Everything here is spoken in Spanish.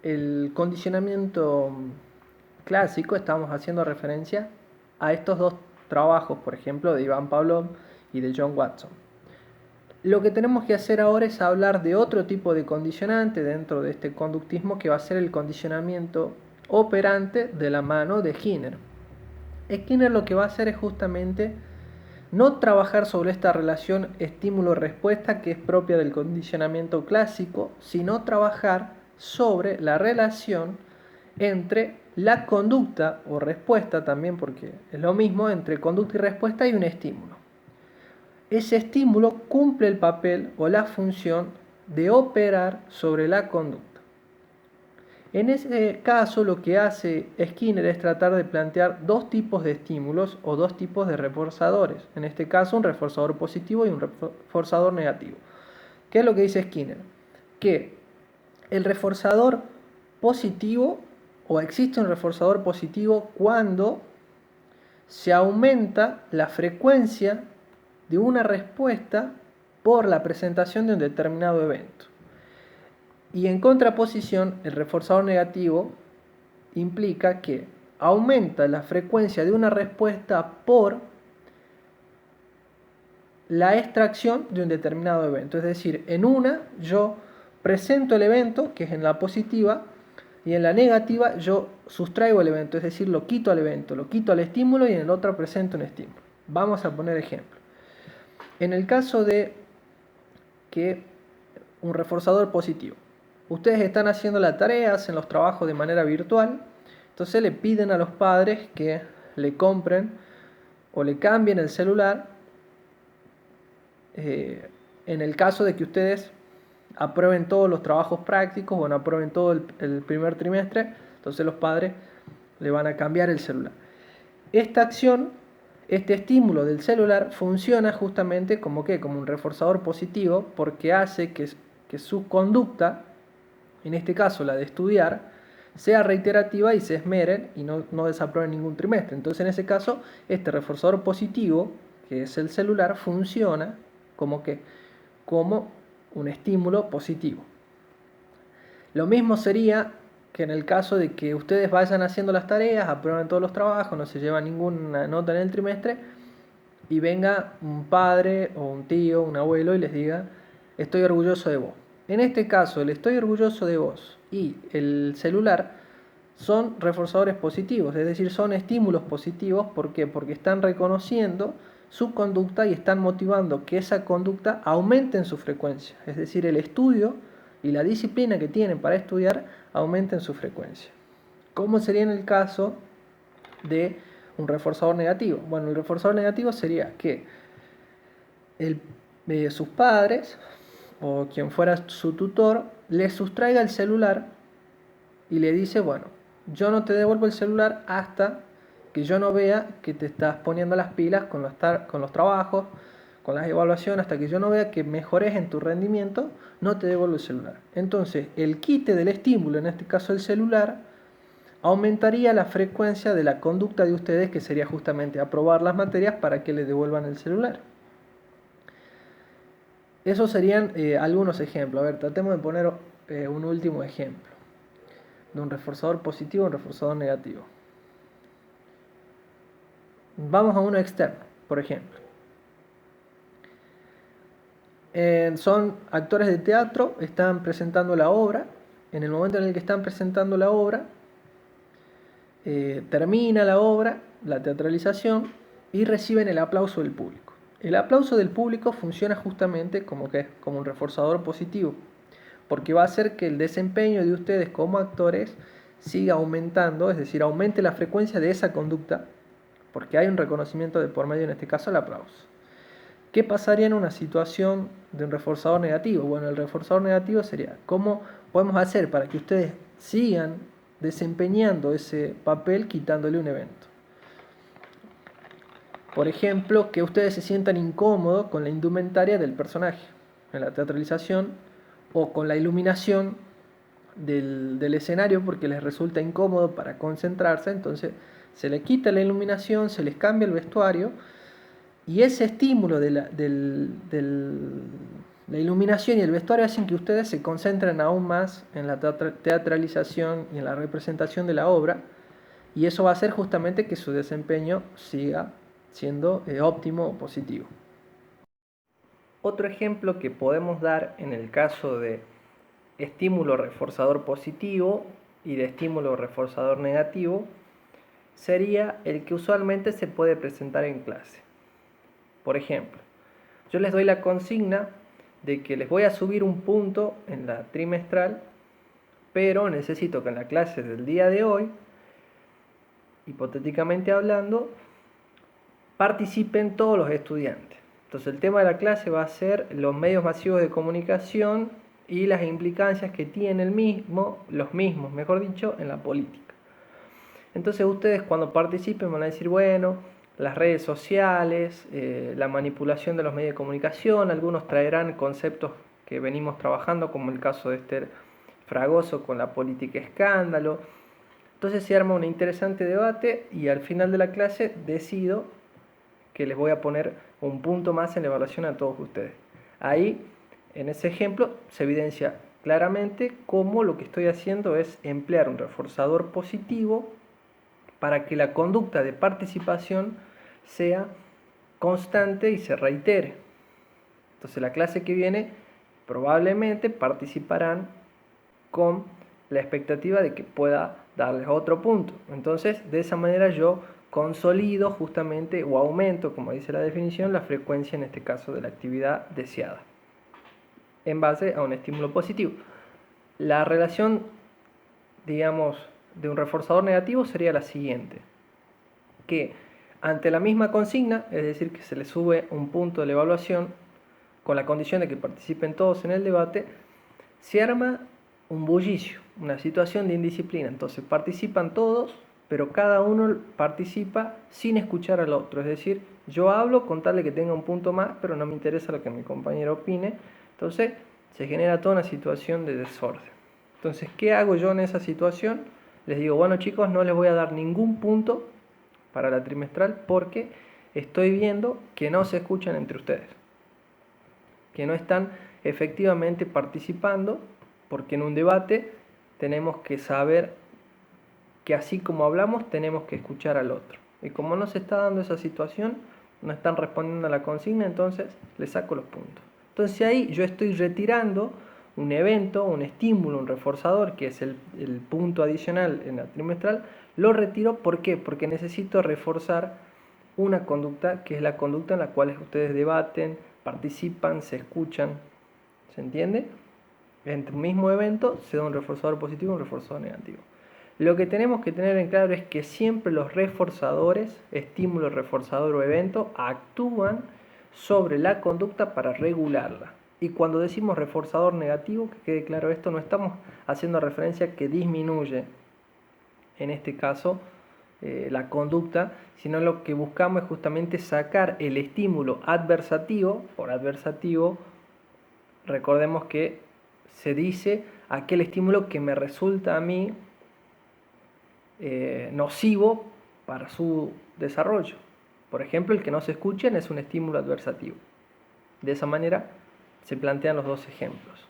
el condicionamiento clásico, estamos haciendo referencia a estos dos trabajos, por ejemplo, de Ivan Pavlov y de John Watson. Lo que tenemos que hacer ahora es hablar de otro tipo de condicionante dentro de este conductismo, que va a ser el condicionamiento operante de la mano de Skinner. Skinner lo que va a hacer es justamente no trabajar sobre esta relación estímulo-respuesta que es propia del condicionamiento clásico, sino trabajar sobre la relación entre la conducta o respuesta también, porque es lo mismo, entre conducta y respuesta y un estímulo. Ese estímulo cumple el papel o la función de operar sobre la conducta. En ese caso, lo que hace Skinner es tratar de plantear dos tipos de estímulos o dos tipos de reforzadores. En este caso, un reforzador positivo y un reforzador negativo. ¿Qué es lo que dice Skinner? Que el reforzador positivo, o existe un reforzador positivo cuando se aumenta la frecuencia de una respuesta por la presentación de un determinado evento. Y en contraposición, el reforzador negativo implica que aumenta la frecuencia de una respuesta por la extracción de un determinado evento. Es decir, en una yo presento el evento, que es en la positiva, y en la negativa yo sustraigo el evento, es decir, lo quito al evento, lo quito al estímulo, y en el otro presento un estímulo. Vamos a poner ejemplo. En el caso de que un reforzador positivo, ustedes están haciendo las tareas en los trabajos de manera virtual, entonces le piden a los padres que le compren o le cambien el celular en el caso de que ustedes aprueben todos los trabajos prácticos o no aprueben todo el primer trimestre, entonces los padres le van a cambiar el celular. Esta acción, este estímulo del celular funciona justamente como un reforzador positivo, porque hace que su conducta, en este caso la de estudiar, sea reiterativa y se esmeren y no desaprueben ningún trimestre. Entonces en ese caso este reforzador positivo, que es el celular, funciona como un estímulo positivo. Lo mismo sería que en el caso de que ustedes vayan haciendo las tareas, aprueben todos los trabajos, no se llevan ninguna nota en el trimestre, y venga un padre o un tío, un abuelo, y les diga: estoy orgulloso de vos. En este caso, el estoy orgulloso de vos y el celular son reforzadores positivos, es decir, son estímulos positivos. ¿Por qué? Porque están reconociendo su conducta y están motivando que esa conducta aumente en su frecuencia. Es decir, el estudio y la disciplina que tienen para estudiar aumenten su frecuencia. ¿Cómo sería en el caso de un reforzador negativo? Bueno, el reforzador negativo sería que sus padres o quien fuera su tutor le sustraiga el celular y le dice: bueno, yo no te devuelvo el celular hasta que yo no vea que te estás poniendo las pilas con los trabajos, con las evaluaciones, hasta que yo no vea que mejores en tu rendimiento, no te devuelvo el celular. Entonces, el quite del estímulo, en este caso el celular, aumentaría la frecuencia de la conducta de ustedes, que sería justamente aprobar las materias para que le devuelvan el celular. Esos serían algunos ejemplos. A ver, tratemos de poner un último ejemplo de un reforzador positivo y un reforzador negativo. Vamos a uno externo, por ejemplo. Son actores de teatro, están presentando la obra. En el momento en el que están presentando la obra, termina la obra, la teatralización, y reciben el aplauso del público. El aplauso del público funciona justamente como un reforzador positivo, porque va a hacer que el desempeño de ustedes como actores siga aumentando, es decir, aumente la frecuencia de esa conducta, porque hay un reconocimiento de por medio, en este caso el aplauso. ¿Qué pasaría en una situación de un reforzador negativo? Bueno, el reforzador negativo sería: ¿cómo podemos hacer para que ustedes sigan desempeñando ese papel quitándole un evento? Por ejemplo, que ustedes se sientan incómodos con la indumentaria del personaje en la teatralización, o con la iluminación del escenario, porque les resulta incómodo para concentrarse. Entonces se les quita la iluminación, se les cambia el vestuario, y ese estímulo La iluminación y el vestuario hacen que ustedes se concentren aún más en la teatralización y en la representación de la obra, y eso va a hacer justamente que su desempeño siga siendo óptimo o positivo. Otro ejemplo que podemos dar en el caso de estímulo reforzador positivo y de estímulo reforzador negativo sería el que usualmente se puede presentar en clase. Por ejemplo, yo les doy la consigna de que les voy a subir un punto en la trimestral, pero necesito que en la clase del día de hoy, hipotéticamente hablando, participen todos los estudiantes. Entonces el tema de la clase va a ser los medios masivos de comunicación y las implicancias que tiene los mismos, mejor dicho, en la política. Entonces ustedes cuando participen van a decir, bueno, las redes sociales, la manipulación de los medios de comunicación, algunos traerán conceptos que venimos trabajando, como el caso de Esther Fragoso con la política escándalo. Entonces se arma un interesante debate y al final de la clase decido que les voy a poner un punto más en la evaluación a todos ustedes. Ahí, en ese ejemplo, se evidencia claramente cómo lo que estoy haciendo es emplear un reforzador positivo para que la conducta de participación sea constante y se reitere. Entonces la clase que viene probablemente participarán con la expectativa de que pueda darles otro punto. Entonces de esa manera yo consolido justamente o aumento, como dice la definición, la frecuencia en este caso de la actividad deseada en base a un estímulo positivo. La relación, digamos, de un reforzador negativo sería la siguiente, que ante la misma consigna, es decir, que se le sube un punto de la evaluación con la condición de que participen todos en el debate, se arma un bullicio, una situación de indisciplina. Entonces participan todos, pero cada uno participa sin escuchar al otro. Es decir, yo hablo con tal de que tenga un punto más, pero no me interesa lo que mi compañero opine. Entonces se genera toda una situación de desorden. Entonces, ¿qué hago yo en esa situación? Les digo, bueno chicos, no les voy a dar ningún punto para la trimestral porque estoy viendo que no se escuchan entre ustedes, que no están efectivamente participando, porque en un debate tenemos que saber que así como hablamos tenemos que escuchar al otro. Y como no se está dando esa situación, no están respondiendo a la consigna, entonces les saco los puntos. Entonces ahí yo estoy retirando un evento, un estímulo, un reforzador, que es el punto adicional en la trimestral, lo retiro. ¿Por qué? Porque necesito reforzar una conducta que es la conducta en la cual ustedes debaten, participan, se escuchan. ¿Se entiende? En el mismo evento se da un reforzador positivo y un reforzador negativo. Lo que tenemos que tener en claro es que siempre los reforzadores, estímulo, reforzador o evento, actúan sobre la conducta para regularla. Y cuando decimos reforzador negativo, que quede claro esto, no estamos haciendo referencia a que disminuye, en este caso, la conducta, sino lo que buscamos es justamente sacar el estímulo adversativo. Por adversativo, recordemos que se dice aquel estímulo que me resulta a mí nocivo para su desarrollo. Por ejemplo, el que no se escuchen es un estímulo adversativo. De esa manera se plantean los dos ejemplos.